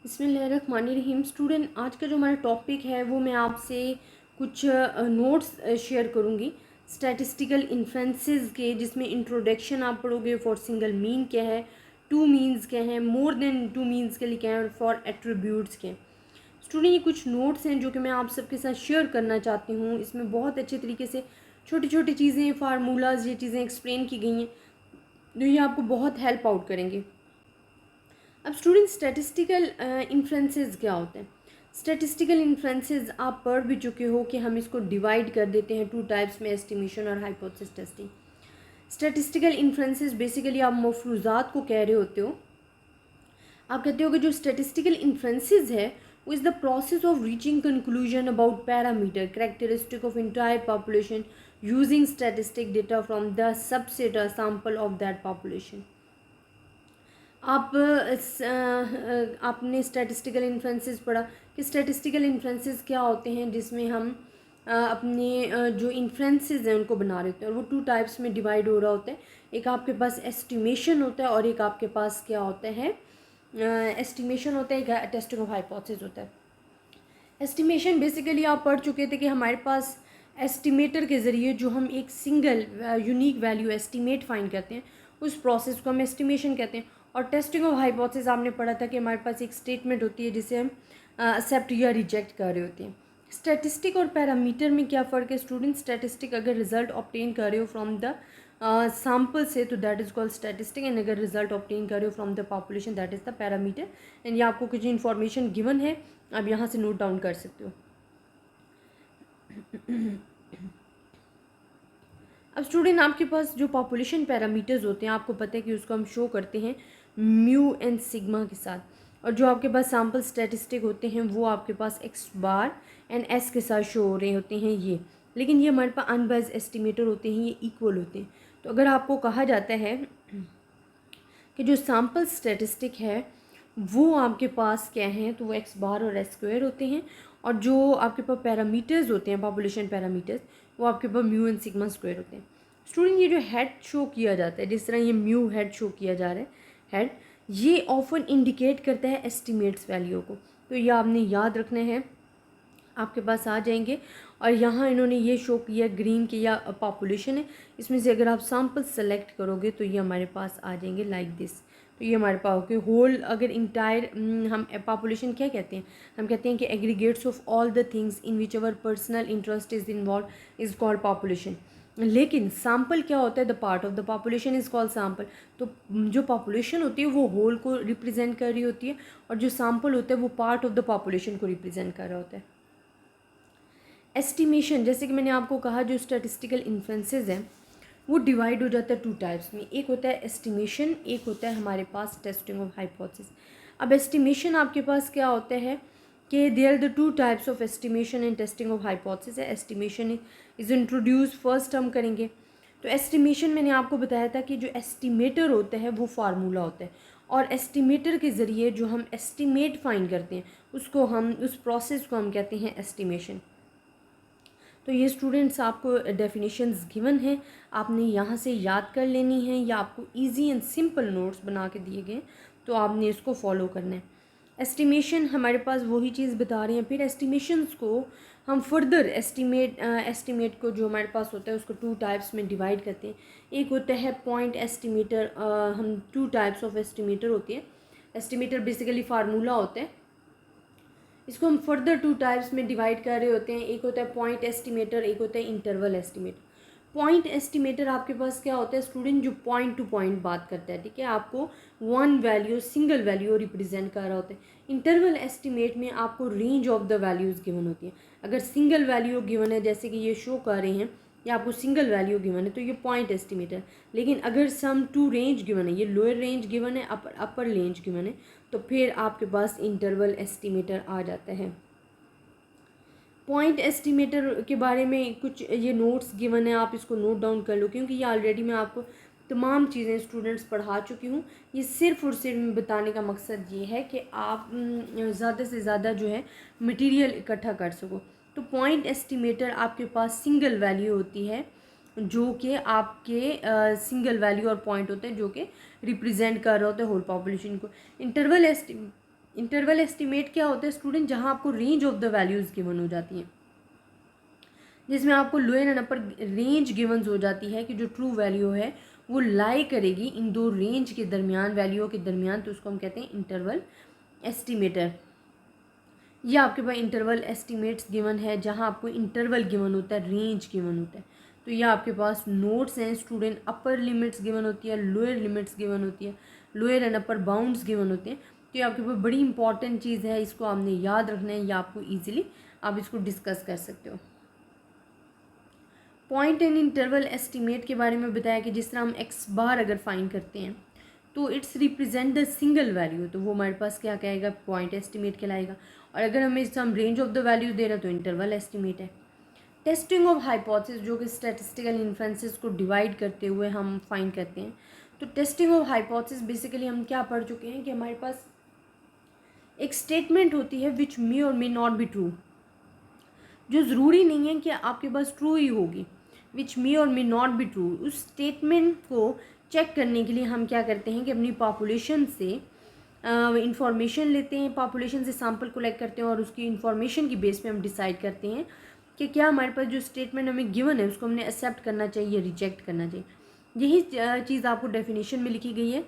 बिस्मिल्लाहिर्रहमानिर्रहीम। स्टूडेंट, आज का जो हमारा टॉपिक है वो मैं आपसे कुछ नोट्स शेयर करूँगी स्टैटिस्टिकल इन्फ्रेंसेस के, जिसमें इंट्रोडक्शन आप पढ़ोगे फॉर सिंगल मीन क्या है, टू मीन्स क्या है, मोर देन टू मीन्स के लिए क्या है, और फॉर एट्रीब्यूट्स के। स्टूडेंट, ये कुछ नोट्स हैं जो कि मैं आप सबके साथ शेयर करना चाहती हूँ। इसमें बहुत अच्छे तरीके से छोटी छोटी चीज़ें, फार्मूलाज, ये चीज़ें एक्सप्लेन की गई हैं जो ये आपको बहुत हेल्प आउट करेंगे। अब स्टूडेंट, स्टैटिस्टिकल इन्फ्रेंसेस क्या होते हैं? स्टैटिस्टिकल इन्फ्रेंसेस आप पढ़ भी चुके हो कि हम इसको डिवाइड कर देते हैं टू टाइप्स में, एस्टिमेशन और hypothesis testing. Statistical inferences basically आप मफरूज़ात को कह रहे होते हो। आप कहते हो कि जो स्टैटिस्टिकल इन्फ्रेंसेस है वो is the process of reaching conclusion about parameter characteristic of entire population using statistic data from the subset sample of that population. आपने स्टैटिस्टिकल इन्फ्रेंसेस पढ़ा कि स्टैटिस्टिकल इन्फ्रेंसेस क्या होते हैं, जिसमें हम अपने जो इन्फ्रेंसेस हैं उनको बना रहे होते हैं, और वो टू टाइप्स में डिवाइड हो रहा होता है। एक आपके पास एस्टिमेशन होता है और एक आपके पास क्या होता है, एस्टिमेशन होता है, एक टेस्टिंग ऑफ हाइपोथेसिस होता है। एस्टिमेशन बेसिकली आप पढ़ चुके थे कि हमारे पास एस्टिमेटर के ज़रिए जो हम एक single unique value estimate find करते हैं, उस प्रोसेस को हम एस्टिमेशन कहते हैं। और टेस्टिंग ऑफ हाइपोथेसिस आपने पढ़ा था कि हमारे पास एक स्टेटमेंट होती है जिसे हम एक्सेप्ट या रिजेक्ट कर रहे होते हैं। स्टैटिस्टिक और पैरामीटर में क्या फ़र्क है स्टूडेंट? स्टैटिस्टिक अगर रिजल्ट ऑब्टेन कर रहे हो फ्रॉम द सैम्पल से तो that is called statistic, and अगर रिजल्ट ऑब्टेन कर रहे हो from the population that is the parameter. And ये आपको कुछ इन्फॉर्मेशन गिवन है, आप यहाँ से नोट डाउन कर सकते हो। अब स्टूडेंट, आपके पास जो पॉपुलेशन पैरामीटर्स होते हैं आपको पता है कि उसको हम शो करते हैं म्यू एंड सिग्मा के साथ, और जो आपके पास सैम्पल स्टैटिस्टिक होते हैं वो आपके पास एक्स बार एंड एस के साथ शो हो रहे होते हैं ये। लेकिन ये हमारे पास अनबाइज्ड एस्टिमेटर होते हैं, ये इक्वल होते हैं। तो अगर आपको कहा जाता है कि जो सैम्पल स्टैटिस्टिक है वो आपके पास क्या हैं, तो वो एक्स बार और एस स्क्वायर होते हैं, और जो आपके पास पैरामीटर्स होते हैं पॉपुलेशन पैरामीटर्स वो आपके पास म्यू एंड सिग्मा स्क्वायर होते हैं। स्टूडेंट, ये जो हेड शो किया जाता है, जिस तरह ये म्यू हेड शो किया जा रहा है, हेड, ये ऑफन इंडिकेट करता है एस्टिमेट्स वैल्यू को। तो ये आपने याद रखना है, आपके पास आ जाएंगे। और यहाँ इन्होंने ये शो किया ग्रीन की या पॉपुलेशन है, इसमें से अगर आप सैम्पल सेलेक्ट करोगे तो ये हमारे पास आ जाएंगे लाइक दिस। तो ये हमारे पास ओके होल, अगर इंटायर हम पॉपुलेशन क्या कहते हैं, हम कहते हैं कि aggregates of all the things in which our personal interest is involve is called population. लेकिन सैम्पल क्या होता है, the part of the population is called sample. तो जो पॉपुलेशन होती है वो होल को रिप्रेजेंट कर रही होती है, और जो सैम्पल होता है वो पार्ट ऑफ द पॉपुलेशन को रिप्रेजेंट कर रहा होता है। एस्टिमेशन, जैसे कि मैंने आपको कहा, जो स्टैटिस्टिकल इन्फ्रेंसेस हैं वो डिवाइड हो जाता है टू टाइप्स में, एक होता है एस्टिमेशन, एक होता है हमारे पास टेस्टिंग ऑफ हाइपोथेसिस। अब एस्टिमेशन आपके पास क्या होता है कि there are the two types of estimation and testing of hypothesis है। एस्टिमेशन इज़ इंट्रोड्यूस, फर्स्ट हम करेंगे। तो एस्टिमेशन मैंने आपको बताया था कि जो एस्टिमेटर होता है वो फार्मूला होता है, और एस्टिमेटर के ज़रिए जो हम एस्टिमेट फाइंड करते हैं उसको हम, उस प्रोसेस को हम कहते हैं एस्टिमेशन। तो ये स्टूडेंट्स आपको डेफिनेशंस गिवन हैं, आपने यहाँ से याद कर लेनी है, या आपको इजी एंड सिंपल नोट्स बना के दिए गए तो आपने इसको फॉलो करना है। एस्टिमेशन हमारे पास वही चीज़ बता रहे हैं। फिर एस्टिमेशंस को हम फर्दर एस्टिमेट को जो हमारे पास होता है उसको टू टाइप्स में डिवाइड करते हैं। एक होता है पॉइंट एस्टिमेटर, हम टू टाइप्स ऑफ एस्टिमेटर होती है। एस्टिमेटर बेसिकली फार्मूला होता है, इसको हम फर्दर टू टाइप्स में डिवाइड कर रहे होते हैं। एक होता है पॉइंट एस्टिमेटर, एक होता है इंटरवल एस्टिमेटर। पॉइंट एस्टिमेटर आपके पास क्या होता है स्टूडेंट, जो पॉइंट टू पॉइंट बात करता है, ठीक है, आपको one value, single value represent कर रहा होता है। इंटरवल एस्टिमेट में आपको range of the values given होती है। अगर सिंगल वैल्यू गिवन है, जैसे कि ये शो कर रहे हैं, या आपको सिंगल वैल्यू गिवन है तो ये पॉइंट एस्टिमेटर। लेकिन अगर सम टू रेंज गिवन है, ये लोअर रेंज गिवन है, अपर रेंज गिवन है, तो फिर आपके पास इंटरवल एस्टिमेटर आ जाता है। पॉइंट एस्टिमेटर के बारे में कुछ ये नोट्स गिवन है, आप इसको नोट डाउन कर लो, क्योंकि ये ऑलरेडी मैं आपको तमाम चीज़ें स्टूडेंट्स पढ़ा चुकी हूँ। ये सिर्फ और सिर्फ बताने का मकसद ये है कि आप ज़्यादा से ज़्यादा जो है मटेरियल इकट्ठा कर सको। तो पॉइंट एस्टिमेटर आपके पास सिंगल वैल्यू होती है, जो कि आपके सिंगल वैल्यू और पॉइंट होते हैं जो कि रिप्रेजेंट कर रहे होते हैं होल पॉपुलेशन को। इंटरवल एस्टिमेट क्या होता है स्टूडेंट, जहाँ आपको range of the values given हो जाती हैं, जिसमें आपको lower and upper range given हो जाती है कि जो ट्रू वैल्यू है वो लाई करेगी इन दो रेंज के दरमियान, वैल्यूओं के दरमियान, तो उसको हम कहते हैं इंटरवल एस्टिमेटर। ये आपके पास इंटरवल एस्टिमेट्स गिवन है, जहाँ आपको इंटरवल गिवन होता है, रेंज गिवन होता है। तो ये आपके पास नोट्स हैं स्टूडेंट, अपर लिमिट्स गिवन होती है, लोअर लिमिट्स गिवन होती है, lower and upper bounds given होते हैं। तो ये आपके पास बड़ी इंपॉर्टेंट चीज़ है, इसको आपने याद रखना है, या आपको ईजिली आप इसको डिस्कस कर सकते हो। पॉइंट एंड इंटरवल एस्टिमेट के बारे में बताया कि जिस तरह हम एक्स बार अगर फाइंड करते हैं तो it's represent the single value, तो वो हमारे पास क्या कहेगा, पॉइंट एस्टिमेट कहलाएगा। और अगर हमें हम रेंज ऑफ द वैल्यू दे रहे हैं तो इंटरवल एस्टिमेट है। टेस्टिंग ऑफ हाइपोथेसिस, जो कि स्टैटिस्टिकल इन्फ्रेंसेस को डिवाइड करते हुए हम फाइंड करते हैं। तो टेस्टिंग ऑफ हाइपोथेसिस बेसिकली हम क्या पढ़ चुके हैं कि हमारे पास एक स्टेटमेंट होती है विच मे और मे नॉट बी ट्रू, जो ज़रूरी नहीं है कि आपके पास ट्रू ही होगी, विच मे और मे नॉट बी ट्रू। उस स्टेटमेंट को चेक करने के लिए हम क्या करते हैं कि अपनी पॉपुलेशन से इंफॉर्मेशन लेते हैं, पॉपुलेशन से सैम्पल कलेक्ट करते हैं और उसकी इंफॉर्मेशन की बेस पे हम डिसाइड करते हैं कि क्या हमारे पास जो स्टेटमेंट हमें गिवन है उसको हमने एक्सेप्ट करना चाहिए, रिजेक्ट करना चाहिए। यही चीज़ आपको डेफिनेशन में लिखी गई है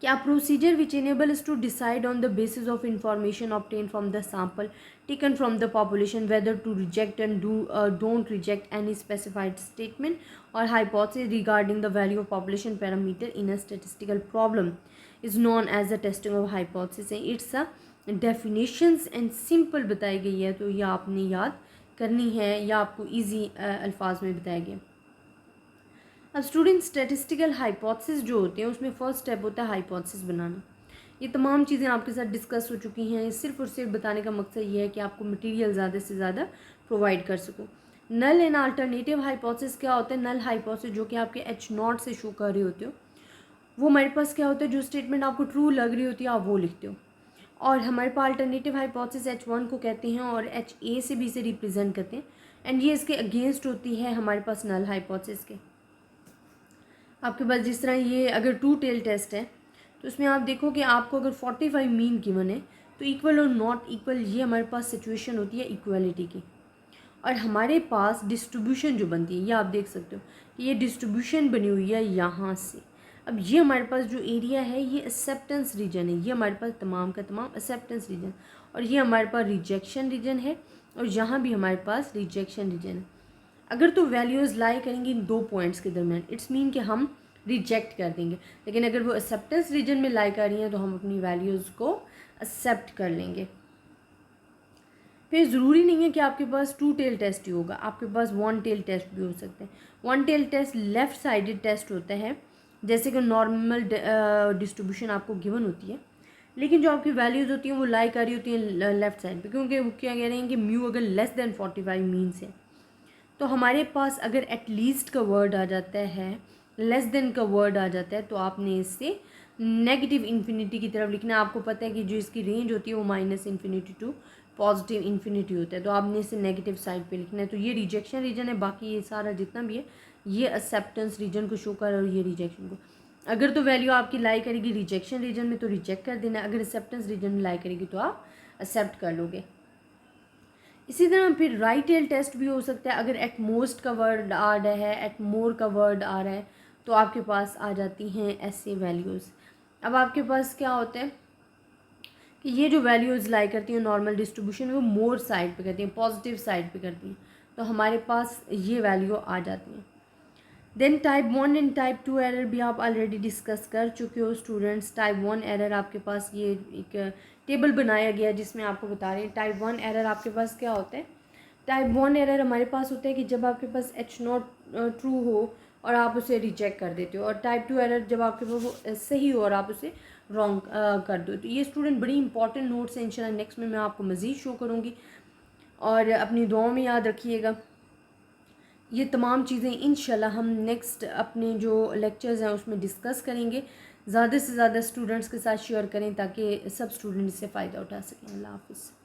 कि a procedure which enables us to decide on the basis of information obtained from the sample taken from the population whether to reject and don't reject any specified statement or hypothesis regarding the value of population parameter in a statistical problem is known as the testing of hypothesis. It's a definitions and simple बताई गई है, तो यह आपने याद करनी है या आपको easy अल्फाज में बताया गया। अब स्टूडेंट स्टैटिस्टिकल हाइपोथेसिस जो होते हैं उसमें फर्स्ट स्टेप होता है हाइपोथेसिस बनाना। ये तमाम चीज़ें आपके साथ डिस्कस हो चुकी हैं, सिर्फ और सिर्फ बताने का मकसद ये है कि आपको मटेरियल ज़्यादा से ज़्यादा प्रोवाइड कर सकूँ। नल एंड अल्टरनेटिव हाइपोथेसिस क्या होता है, नल हाइपोथेसिस जो कि आपके H0 से शो कर रहे होते हो, वो हमारे पास क्या होता है, जो स्टेटमेंट आपको ट्रू लग रही होती है आप वो लिखते हो। और हमारे पास अल्टरनेटिव हाइपोथेसिस H1 को कहते हैं और HA से भी इसे रिप्रेजेंट करते हैं, एंड ये इसके अगेंस्ट होती है हमारे पास नल हाइपोथेसिस के। आपके पास जिस तरह ये अगर 2 टेल टेस्ट है तो उसमें आप देखो कि आपको अगर 45 मीन गिवन है तो इक्वल और नॉट इक्वल, ये हमारे पास सिचुएशन होती है इक्वलिटी की। और हमारे पास डिस्ट्रीब्यूशन जो बनती है, ये आप देख सकते हो कि ये डिस्ट्रीब्यूशन बनी हुई है यहाँ से। अब ये हमारे पास जो एरिया है ये एक्सेप्टेंस रीजन है, ये हमारे पास तमाम का तमाम एक्सेप्टेंस रीजन, और ये हमारे पास रिजेक्शन रीजन है, और यहाँ भी हमारे पास रिजेक्शन रीजन है। अगर तो वैल्यूज़ लाई करेंगी इन 2 पॉइंट्स के दरमियान, इट्स मीन कि हम रिजेक्ट कर देंगे, लेकिन अगर वो एक्सेप्टेंस रीजन में लाई कर रही हैं तो हम अपनी वैल्यूज़ को एक्सेप्ट कर लेंगे। फिर ज़रूरी नहीं है कि आपके पास 2 टेल टेस्ट ही होगा, आपके पास 1 टेल टेस्ट भी हो सकते हैं। 1 tail test left sided test होता है, जैसे कि नॉर्मल डिस्ट्रीब्यूशन आपको गिवन होती है, लेकिन जो आपकी वैल्यूज़ होती हैं वो लाई कर रही होती हैं लेफ़्ट साइड पे, क्योंकि वो क्या कह रहे हैं कि म्यू अगर लेस देन 45 मीन से, तो हमारे पास अगर एटलीस्ट का वर्ड आ जाता है, लेस देन का वर्ड आ जाता है, तो आपने इससे नेगेटिव इन्फिनिटी की तरफ लिखना है। आपको पता है कि जो इसकी रेंज होती है वो -इन्फिनिटी टू पॉजिटिव इन्फिनिटी होता है, तो आपने इसे नेगेटिव साइड पे लिखना है। तो ये रिजेक्शन रीजन है, बाकी ये सारा जितना भी है ये एक्सेप्टेंस रीजन को शो कर, और ये रिजेक्शन को। अगर तो वैल्यू आपकी लाई करेगी रिजेक्शन रीजन में तो रिजेक्ट कर देना, अगर एक्सेप्टेंस रीजन में लाई करेगी तो आप एक्सेप्ट कर लोगे। इसी तरह फिर राइट टेल टेस्ट भी हो सकता है, अगर एट मोस्ट का वर्ड आ रहा है, एट मोर का वर्ड आ रहा है, तो आपके पास आ जाती हैं ऐसे वैल्यूज़। अब आपके पास क्या होता है कि ये जो वैल्यूज़ लाई करती हैं नॉर्मल डिस्ट्रीब्यूशन, वो मोर साइड पे करती हैं, पॉजिटिव साइड पे करती हैं, तो हमारे पास ये वैल्यू आ जाती हैं। Then type 1 and type 2 error भी आप ऑलरेडी डिस्कस कर चुके हो स्टूडेंट्स। टाइप 1 एरर आपके पास ये एक टेबल बनाया गया जिसमें आपको बता रहे हैं टाइप 1 एरर आपके पास क्या होता है। टाइप 1 एरर हमारे पास होता है कि जब आपके पास H0 ट्रू हो और आप उसे रिजेक्ट कर देते हो, और टाइप 2 एरर जब आपके पास वो सही हो और आप उसे रॉन्ग कर दो। तो ये स्टूडेंट बड़ी इंपॉर्टेंट नोट्स हैं, इंशाल्लाह नेक्स्ट में मैं आपको मज़ीद शो करूँगी, और अपनी दुआओं में याद रखिएगा। ये तमाम चीज़ें इंशाल्लाह हम नेक्स्ट अपने जो लेक्चर्स हैं उसमें डिस्कस करेंगे। ज़्यादा से ज़्यादा स्टूडेंट्स के साथ शेयर करें ताकि सब स्टूडेंट इससे फ़ायदा उठा सकें। अल्लाह हाफ़िज़।